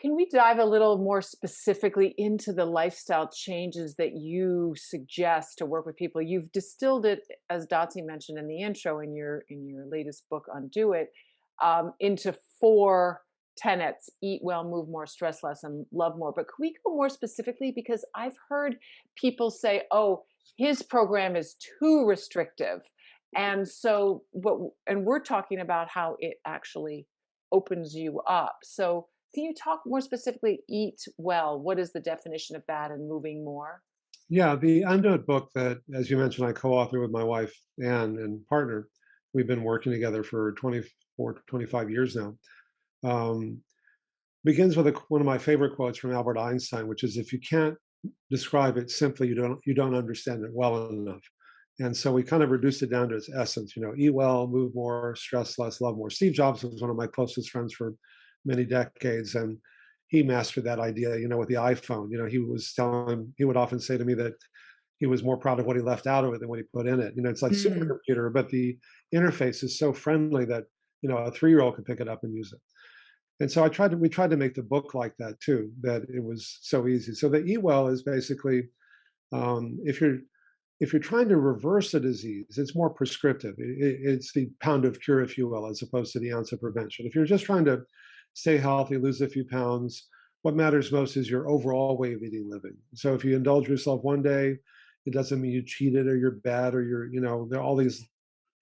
Can we dive a little more specifically into the lifestyle changes that you suggest to work with people? You've distilled it, as Dotsie mentioned in the intro, in your latest book, Undo It, into four tenets: eat well, move more, stress less, and love more. But could we go more specifically? Because I've heard people say, "Oh, his program is too restrictive," and so, and we're talking about how it actually opens you up. So can you talk more specifically, eat well? What is the definition of that and moving more? Yeah, the Undo It book that, as you mentioned, I co-author with my wife, Anne, and partner. We've been working together for 24 to 25 years now. Um, Begins with one of my favorite quotes from Albert Einstein, which is, "If you can't describe it simply, you don't understand it well enough." And so we kind of reduced it down to its essence. Eat well, move more, stress less, love more. Steve Jobs was one of my closest friends for many decades, and he mastered that idea. With the iPhone, he would often say to me that he was more proud of what he left out of it than what he put in it. It's like Mm. supercomputer, but the interface is so friendly that a 3-year-old can pick it up and use it. And so we tried to make the book like that too, that it was so easy. So the Eat Well is basically, if you're trying to reverse a disease, it's more prescriptive. It's the pound of cure, if you will, as opposed to the ounce of prevention. If you're just trying to stay healthy, lose a few pounds, what matters most is your overall way of eating, living. So if you indulge yourself one day, it doesn't mean you cheated or you're bad or there are all these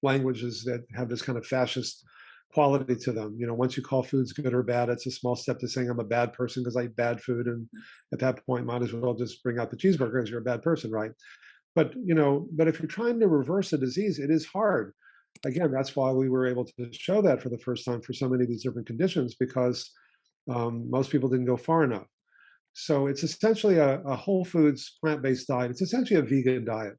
languages that have this kind of fascist quality to them. Once you call foods good or bad, it's a small step to saying I'm a bad person because I eat bad food. And at that point, might as well just bring out the cheeseburger because you're a bad person, right? But if you're trying to reverse a disease, it is hard. Again, that's why we were able to show that for the first time for so many of these different conditions, because most people didn't go far enough. So it's essentially a whole foods, plant-based diet. It's essentially a vegan diet.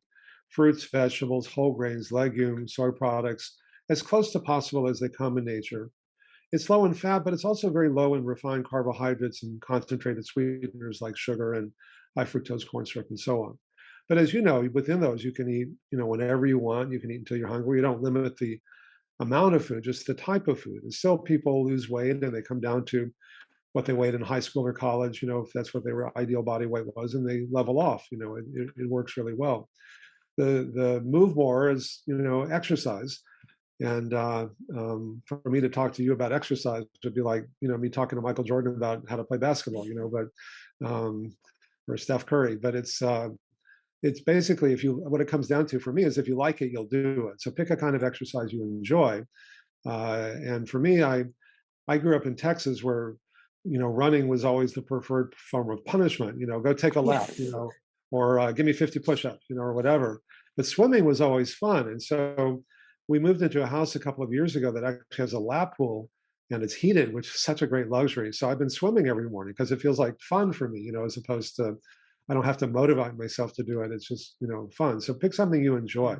Fruits, vegetables, whole grains, legumes, soy products, as close to possible as they come in nature. It's low in fat, but it's also very low in refined carbohydrates and concentrated sweeteners like sugar and high fructose corn syrup and so on. But as you know, within those, you can eat, whenever you want. You can eat until you're hungry. You don't limit the amount of food, just the type of food. And still, people lose weight and they come down to what they weighed in high school or college, if that's what their ideal body weight was, and they level off. It works really well. The move more is, exercise. And for me to talk to you about exercise would be like, me talking to Michael Jordan about how to play basketball, or Steph Curry. But it's basically, what it comes down to for me is, if you like it, you'll do it. So pick a kind of exercise you enjoy. And for me, I grew up in Texas where, running was always the preferred form of punishment. Go take a lap, Yes. or give me 50 push-ups, or whatever. But swimming was always fun. And so we moved into a house a couple of years ago that actually has a lap pool and it's heated, which is such a great luxury. So I've been swimming every morning because it feels like fun for me, as opposed to, I don't have to motivate myself to do it. It's just, fun. So pick something you enjoy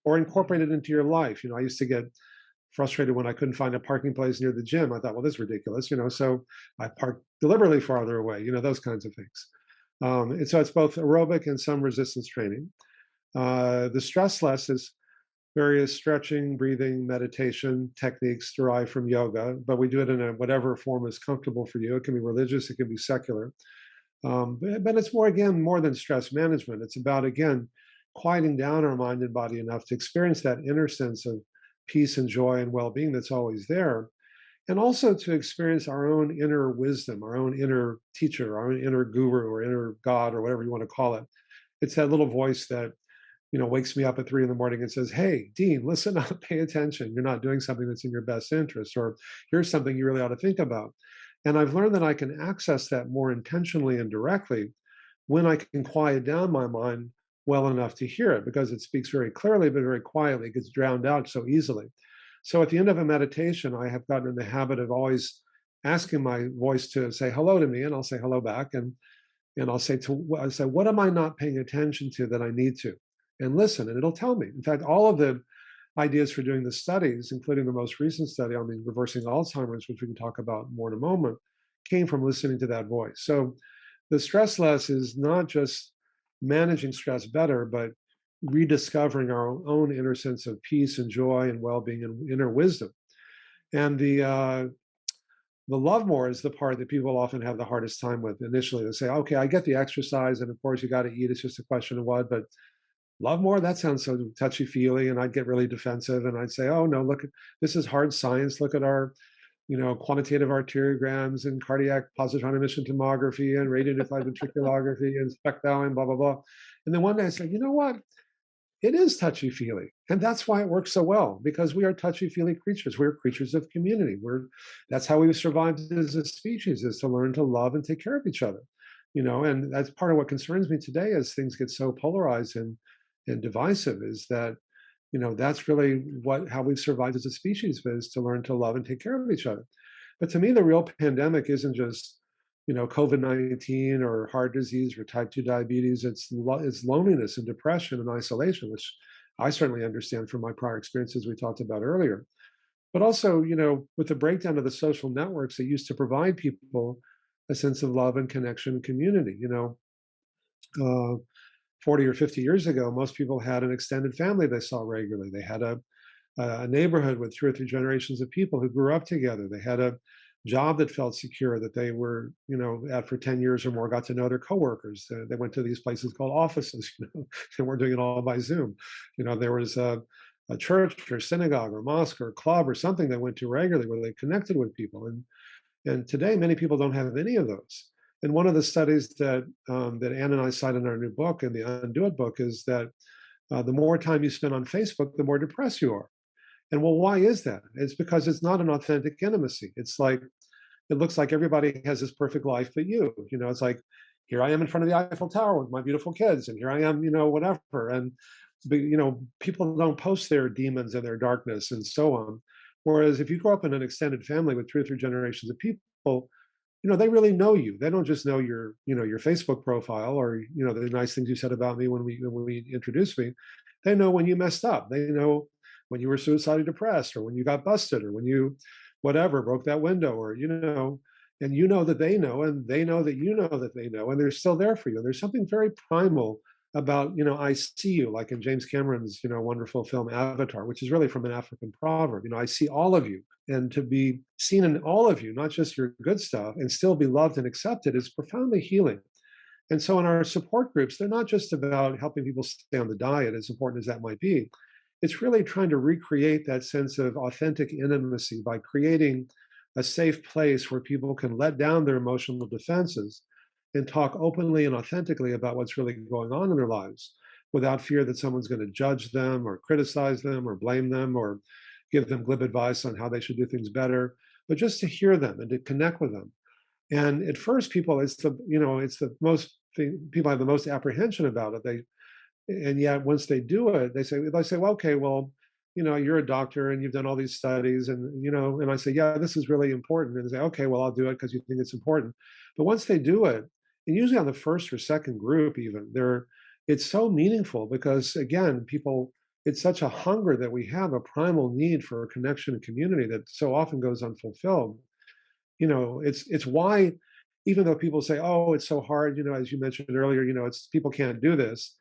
or incorporate it into your life. I used to get frustrated when I couldn't find a parking place near the gym. I thought, well, this is ridiculous, so I parked deliberately farther away, those kinds of things. And so it's both aerobic and some resistance training. The stress less is various stretching, breathing, meditation techniques derived from yoga, but we do it in whatever form is comfortable for you. It can be religious, it can be secular. But it's more than stress management. It's about, again, quieting down our mind and body enough to experience that inner sense of peace and joy and well-being that's always there, and also to experience our own inner wisdom, our own inner teacher, our own inner guru or inner God or whatever you want to call it. It's that little voice that wakes me up at 3 in the morning and says, "Hey, Dean, listen up, pay attention. You're not doing something that's in your best interest," or "Here's something you really ought to think about." And I've learned that I can access that more intentionally and directly when I can quiet down my mind well enough to hear it, because it speaks very clearly but very quietly. It gets drowned out so easily. So at the end of a meditation, I have gotten in the habit of always asking my voice to say hello to me, and I'll say hello back, and I say, what am I not paying attention to that I need to? And listen, and it'll tell me. In fact, all of the ideas for doing the studies, including the most recent study on the reversing Alzheimer's, which we can talk about more in a moment, came from listening to that voice. So the stress less is not just managing stress better, but rediscovering our own inner sense of peace and joy and well-being and inner wisdom. And The love more is the part that people often have the hardest time with initially. They say, okay, I get the exercise, and of course you got to eat. It's just a question of what, but love more, that sounds so touchy feely. And I'd get really defensive and I'd say, oh no, look, this is hard science. Look at our, quantitative arteriograms and cardiac positron emission tomography and radionuclide ventriculography and spectral and blah, blah, blah. And then one day I say, you know what? It is touchy feely. And that's why it works so well, because we are touchy feely creatures. We're creatures of community. That's how we've survived as a species, is to learn to love and take care of each other. And that's part of what concerns me today as things get so polarized and divisive, is that, that's really how we've survived as a species, is to learn to love and take care of each other. But to me, the real pandemic isn't just, COVID-19 or heart disease or type 2 diabetes. It's loneliness and depression and isolation, which I certainly understand from my prior experiences we talked about earlier. But also, with the breakdown of the social networks that used to provide people a sense of love and connection and community, 40 or 50 years ago, most people had an extended family they saw regularly. They had a neighborhood with 2 or 3 generations of people who grew up together. They had a job that felt secure, that they were, at for 10 years or more, got to know their coworkers. They went to these places called offices, they weren't doing it all by Zoom. There was a church or synagogue or mosque or club or something they went to regularly where they connected with people. And today, many people don't have any of those. And one of the studies that Ann and I cite in our new book, in the Undo It book, is that the more time you spend on Facebook, the more depressed you are. And well, why is that? It's because it's not an authentic intimacy. It's like, it looks like everybody has this perfect life but you. It's like, here I am in front of the Eiffel Tower with my beautiful kids, and here I am, whatever. And people don't post their demons and their darkness and so on. Whereas if you grow up in an extended family with 2 or 3 generations of people, they really know you. They don't just know your Facebook profile or, the nice things you said about me when we introduced me. They know when you messed up. They know when you were suicidally depressed, or when you got busted, or when you, whatever, broke that window, or, and that they know, and they know that that they know, and they're still there for you. And there's something very primal about, I see you, like in James Cameron's, wonderful film Avatar, which is really from an African proverb, I see all of you. And to be seen in all of you, not just your good stuff, and still be loved and accepted, is profoundly healing. And so in our support groups, they're not just about helping people stay on the diet, as important as that might be. It's really trying to recreate that sense of authentic intimacy by creating a safe place where people can let down their emotional defenses and talk openly and authentically about what's really going on in their lives, without fear that someone's going to judge them or criticize them or blame them or give them glib advice on how they should do things better, but just to hear them and to connect with them. And at first, it's the most thing, people have the most apprehension about it. And yet once they do it, they say, well, okay, well, you're a doctor and you've done all these studies, and I say, yeah, this is really important. And they say, okay, well, I'll do it because you think it's important. But once they do it, and usually on the first or second group, even it's so meaningful, because again, it's such a hunger that we have, a primal need for a connection and community that so often goes unfulfilled. It's why, even though people say, oh, it's so hard, as you mentioned earlier, it's people can't do this.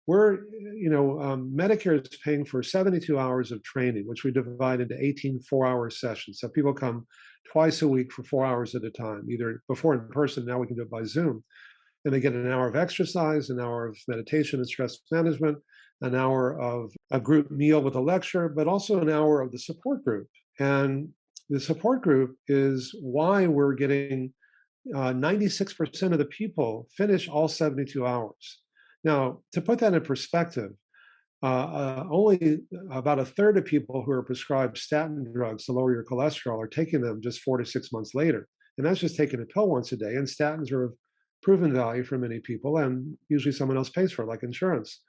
Medicare is paying for 72 hours of training, which we divide into 18 4-hour sessions. So people come twice a week for 4 hours at a time, either before in person, now we can do it by Zoom. And they get an hour of exercise, an hour of meditation and stress management, an hour of a group meal with a lecture, but also an hour of the support group. And the support group is why we're getting 96% of the people finish all 72 hours. Now, to put that in perspective, only about a third of people who are prescribed statin drugs to lower your cholesterol are taking them just 4 to 6 months later. And that's just taking a pill once a day. And statins are of proven value for many people, and usually someone else pays for it, like insurance.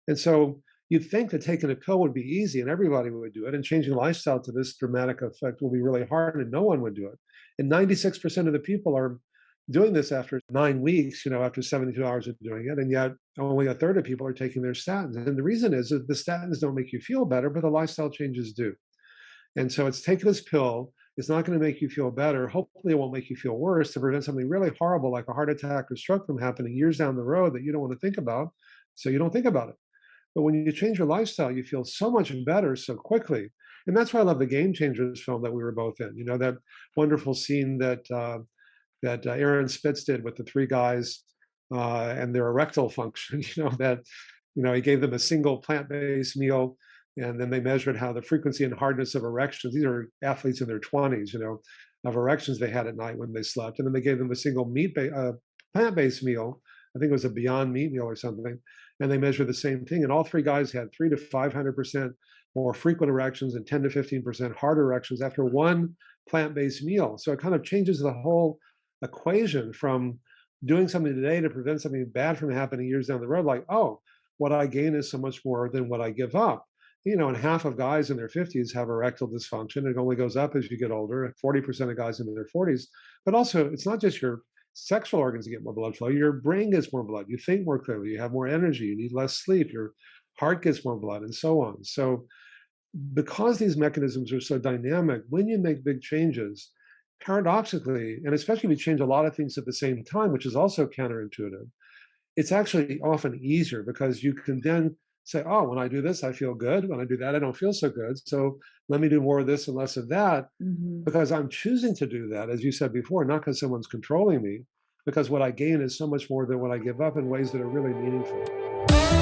And so you'd think that taking a pill would be easy and everybody would do it, and changing lifestyle to this dramatic effect will be really hard and no one would do it. And 96% of the people are doing this after 9 weeks, after 72 hours of doing it. And yet only a third of people are taking their statins. And the reason is that the statins don't make you feel better, but the lifestyle changes do. And so it's take this pill. It's not going to make you feel better. Hopefully, it won't make you feel worse, to prevent something really horrible like a heart attack or stroke from happening years down the road that you don't want to think about. So you don't think about it. But when you change your lifestyle, you feel so much better so quickly. And that's why I love the Game Changers film that we were both in. You know, that wonderful scene that Aaron Spitz did with the three guys and their erectile function. You know that he gave them a single plant-based meal, and then they measured how the frequency and hardness of erections. These are athletes in their 20s, of erections they had at night when they slept, and then they gave them a single plant-based meal. I think it was a Beyond Meat meal or something, and they measured the same thing. And all three guys had 300 to 500% more frequent erections and 10 to 15% harder erections after one plant-based meal. So it kind of changes the whole equation from doing something today to prevent something bad from happening years down the road. Like, oh, what I gain is so much more than what I give up. And half of guys in their 50s have erectile dysfunction. It only goes up as you get older. 40% of guys in their 40s. But also, it's not just your sexual organs that get more blood flow. Your brain gets more blood. You think more clearly. You have more energy. You need less sleep. Your heart gets more blood, and so on. So, because these mechanisms are so dynamic, when you make big changes, paradoxically, and especially if you change a lot of things at the same time, which is also counterintuitive, it's actually often easier because you can then say, oh, when I do this, I feel good. When I do that, I don't feel so good. So let me do more of this and less of that Mhm. because I'm choosing to do that, as you said before, not because someone's controlling me, because what I gain is so much more than what I give up in ways that are really meaningful.